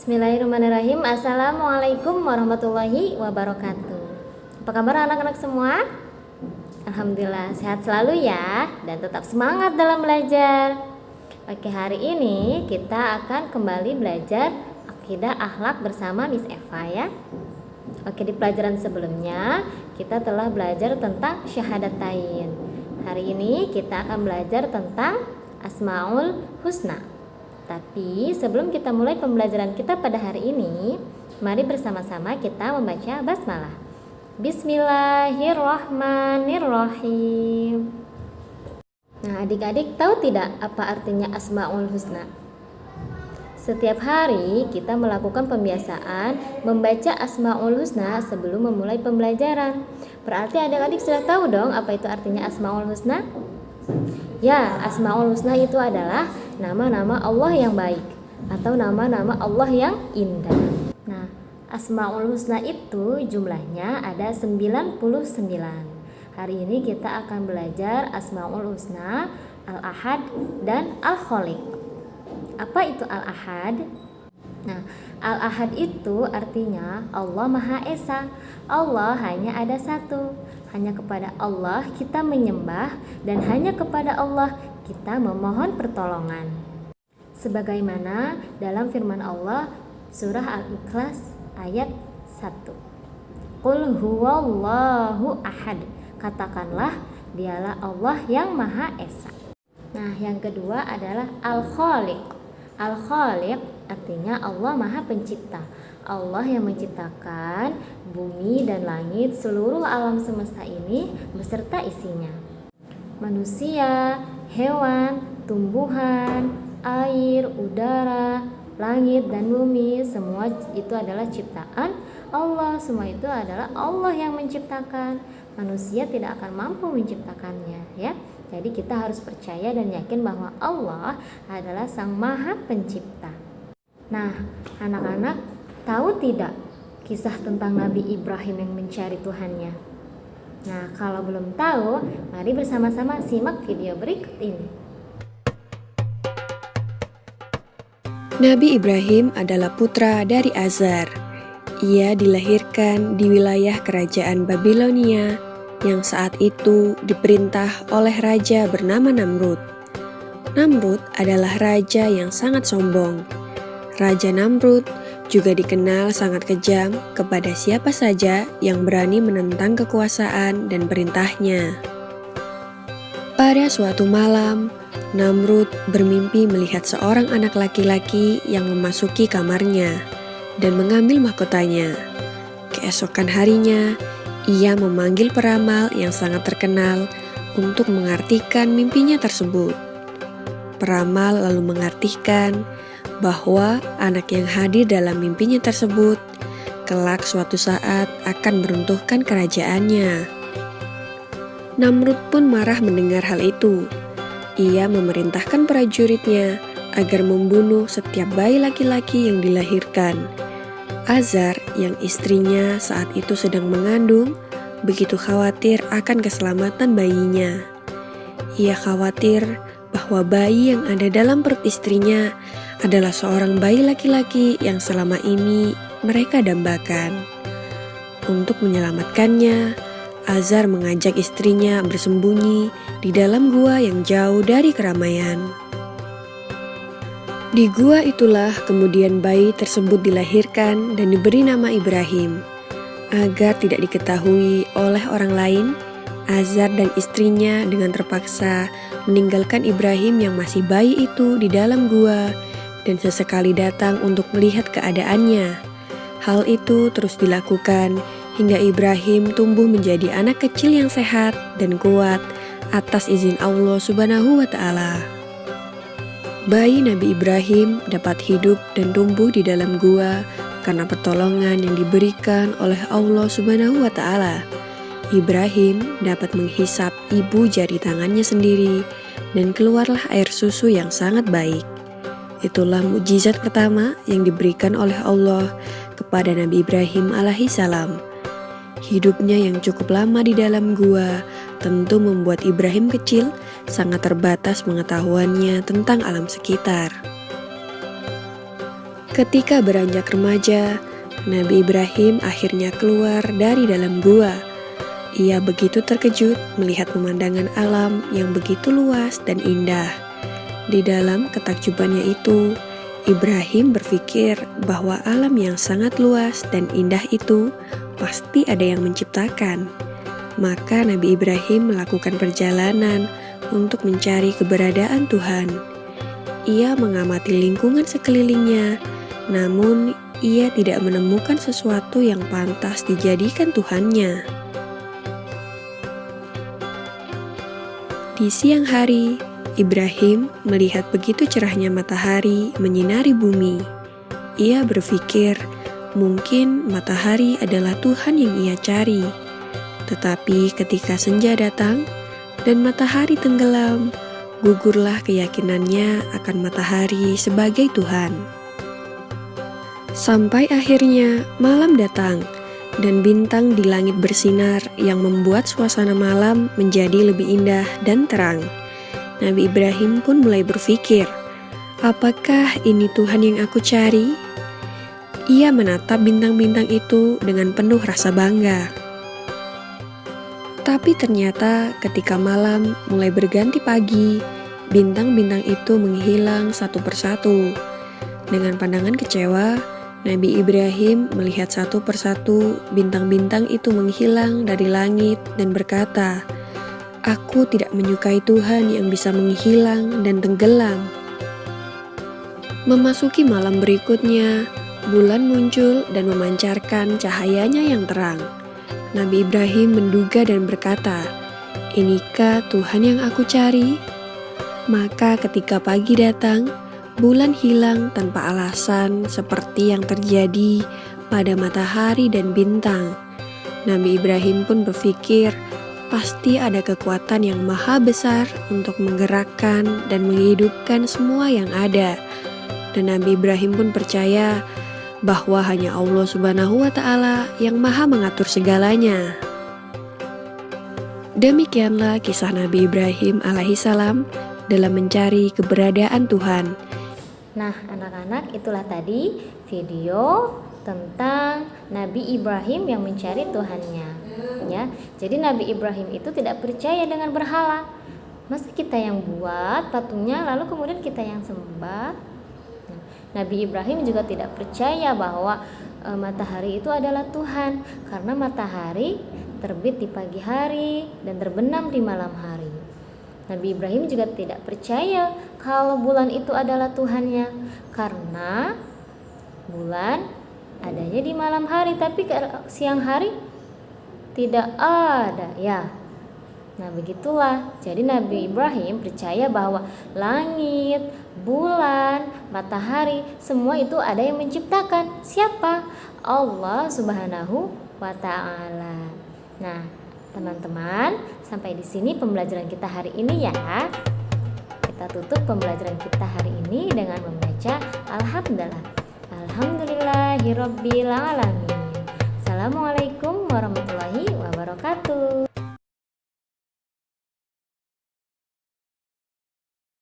Bismillahirrahmanirrahim. Assalamualaikum warahmatullahi wabarakatuh. Apa kabar anak-anak semua? Alhamdulillah sehat selalu ya, dan tetap semangat dalam belajar. Oke, hari ini kita akan kembali belajar akidah akhlak bersama Miss Eva ya. Oke, di pelajaran sebelumnya kita telah belajar tentang syahadatain. Hari ini kita akan belajar tentang Asmaul Husna. Tapi sebelum kita mulai pembelajaran kita pada hari ini, mari bersama-sama kita membaca basmalah. Bismillahirrahmanirrahim. Nah, adik-adik tahu tidak apa artinya Asmaul Husna? Setiap hari kita melakukan pembiasaan membaca Asmaul Husna sebelum memulai pembelajaran. Berarti adik-adik sudah tahu dong apa itu artinya Asmaul Husna? Ya, Asmaul Husna itu adalah nama-nama Allah yang baik atau nama-nama Allah yang indah. Nah, Asmaul Husna itu jumlahnya ada 99. Hari ini kita akan belajar Asmaul Husna, Al-Ahad dan Al-Khaliq. Apa itu Al-Ahad? Nah, Al-Ahad itu artinya Allah Maha Esa. Allah hanya ada satu. Hanya kepada Allah kita menyembah dan hanya kepada Allah kita memohon pertolongan. Sebagaimana dalam firman Allah surah Al-Ikhlas ayat 1. Qul huwallahu ahad. Katakanlah dialah Allah yang Maha Esa. Nah, yang kedua adalah Al-Khaliq. Al-Khaliq artinya Allah Maha Pencipta. Allah yang menciptakan bumi dan langit, seluruh alam semesta ini beserta isinya. Manusia, hewan, tumbuhan, air, udara, langit dan bumi, semua itu adalah ciptaan Allah. Semua itu adalah Allah yang menciptakan. Manusia tidak akan mampu menciptakannya, ya. Jadi kita harus percaya dan yakin bahwa Allah adalah Sang Maha Pencipta. Nah, anak-anak tahu tidak kisah tentang Nabi Ibrahim yang mencari Tuhannya? Nah, kalau belum tahu, mari bersama-sama simak video berikut ini. Nabi Ibrahim adalah putra dari Azar. Ia dilahirkan di wilayah kerajaan Babilonia yang saat itu diperintah oleh raja bernama Namrud. Namrud adalah raja yang sangat sombong. Raja Namrud juga dikenal sangat kejam kepada siapa saja yang berani menentang kekuasaan dan perintahnya. Pada suatu malam, Namrud bermimpi melihat seorang anak laki-laki yang memasuki kamarnya dan mengambil mahkotanya. Keesokan harinya, ia memanggil peramal yang sangat terkenal untuk mengartikan mimpinya tersebut. Peramal lalu mengartikan bahwa anak yang hadir dalam mimpinya tersebut kelak suatu saat akan meruntuhkan kerajaannya. Namrud pun marah mendengar hal itu. Ia memerintahkan prajuritnya agar membunuh setiap bayi laki-laki yang dilahirkan. Azar yang istrinya saat itu sedang mengandung begitu khawatir akan keselamatan bayinya. Ia khawatir bahwa bayi yang ada dalam perut istrinya adalah seorang bayi laki-laki yang selama ini mereka dambakan. Untuk menyelamatkannya, Azar mengajak istrinya bersembunyi di dalam gua yang jauh dari keramaian. Di gua itulah kemudian bayi tersebut dilahirkan dan diberi nama Ibrahim. Agar tidak diketahui oleh orang lain, Azar dan istrinya dengan terpaksa meninggalkan Ibrahim yang masih bayi itu di dalam gua dan sesekali datang untuk melihat keadaannya. Hal itu terus dilakukan hingga Ibrahim tumbuh menjadi anak kecil yang sehat dan kuat atas izin Allah Subhanahu wa Ta'ala. Bayi Nabi Ibrahim dapat hidup dan tumbuh di dalam gua karena pertolongan yang diberikan oleh Allah Subhanahu wa Ta'ala. Ibrahim dapat menghisap ibu jari tangannya sendiri dan keluarlah air susu yang sangat baik. Itulah mukjizat pertama yang diberikan oleh Allah kepada Nabi Ibrahim alaihissalam. Hidupnya yang cukup lama di dalam gua tentu membuat Ibrahim kecil sangat terbatas pengetahuannya tentang alam sekitar. Ketika beranjak remaja, Nabi Ibrahim akhirnya keluar dari dalam gua. Ia begitu terkejut melihat pemandangan alam yang begitu luas dan indah. Di dalam ketakjubannya itu, Ibrahim berpikir bahwa alam yang sangat luas dan indah itu pasti ada yang menciptakan. Maka Nabi Ibrahim melakukan perjalanan untuk mencari keberadaan Tuhan. Ia mengamati lingkungan sekelilingnya, namun ia tidak menemukan sesuatu yang pantas dijadikan Tuhannya. Di siang hari, Ibrahim melihat begitu cerahnya matahari menyinari bumi. Ia berpikir, mungkin matahari adalah Tuhan yang ia cari. Tetapi ketika senja datang dan matahari tenggelam, gugurlah keyakinannya akan matahari sebagai Tuhan. Sampai akhirnya malam datang dan bintang di langit bersinar yang membuat suasana malam menjadi lebih indah dan terang. Nabi Ibrahim pun mulai berpikir, apakah ini Tuhan yang aku cari? Ia menatap bintang-bintang itu dengan penuh rasa bangga. Tapi ternyata ketika malam mulai berganti pagi, bintang-bintang itu menghilang satu persatu. Dengan pandangan kecewa, Nabi Ibrahim melihat satu persatu bintang-bintang itu menghilang dari langit dan berkata, "Aku tidak menyukai Tuhan yang bisa menghilang dan tenggelam." Memasuki malam berikutnya, bulan muncul dan memancarkan cahayanya yang terang. Nabi Ibrahim menduga dan berkata, "Inikah Tuhan yang aku cari?" Maka ketika pagi datang, bulan hilang tanpa alasan seperti yang terjadi pada matahari dan bintang. Nabi Ibrahim pun berpikir, pasti ada kekuatan yang maha besar untuk menggerakkan dan menghidupkan semua yang ada. Dan Nabi Ibrahim pun percaya bahwa hanya Allah Subhanahu wa Ta'ala yang maha mengatur segalanya. Demikianlah kisah Nabi Ibrahim alaihissalam dalam mencari keberadaan Tuhan. Nah, anak-anak, itulah tadi video tentang Nabi Ibrahim yang mencari Tuhannya. Ya, jadi Nabi Ibrahim itu tidak percaya dengan berhala. Masa kita yang buat patungnya lalu kemudian kita yang sembah? Nah, Nabi Ibrahim juga tidak percaya bahwa matahari itu adalah Tuhan, karena matahari terbit di pagi hari dan terbenam di malam hari. Nabi Ibrahim juga tidak percaya kalau bulan itu adalah Tuhannya, karena bulan adanya di malam hari, tapi siang hari tidak ada ya. Nah, begitulah. Jadi Nabi Ibrahim percaya bahwa langit, bulan, matahari, semua itu ada yang menciptakan. Siapa? Allah Subhanahu wa Ta'ala. Nah, teman-teman, sampai di sini pembelajaran kita hari ini ya. Kita tutup pembelajaran kita hari ini dengan membaca Alhamdulillah. Alhamdulillahirabbil alamin. Assalamualaikum warahmatullahi wabarakatuh.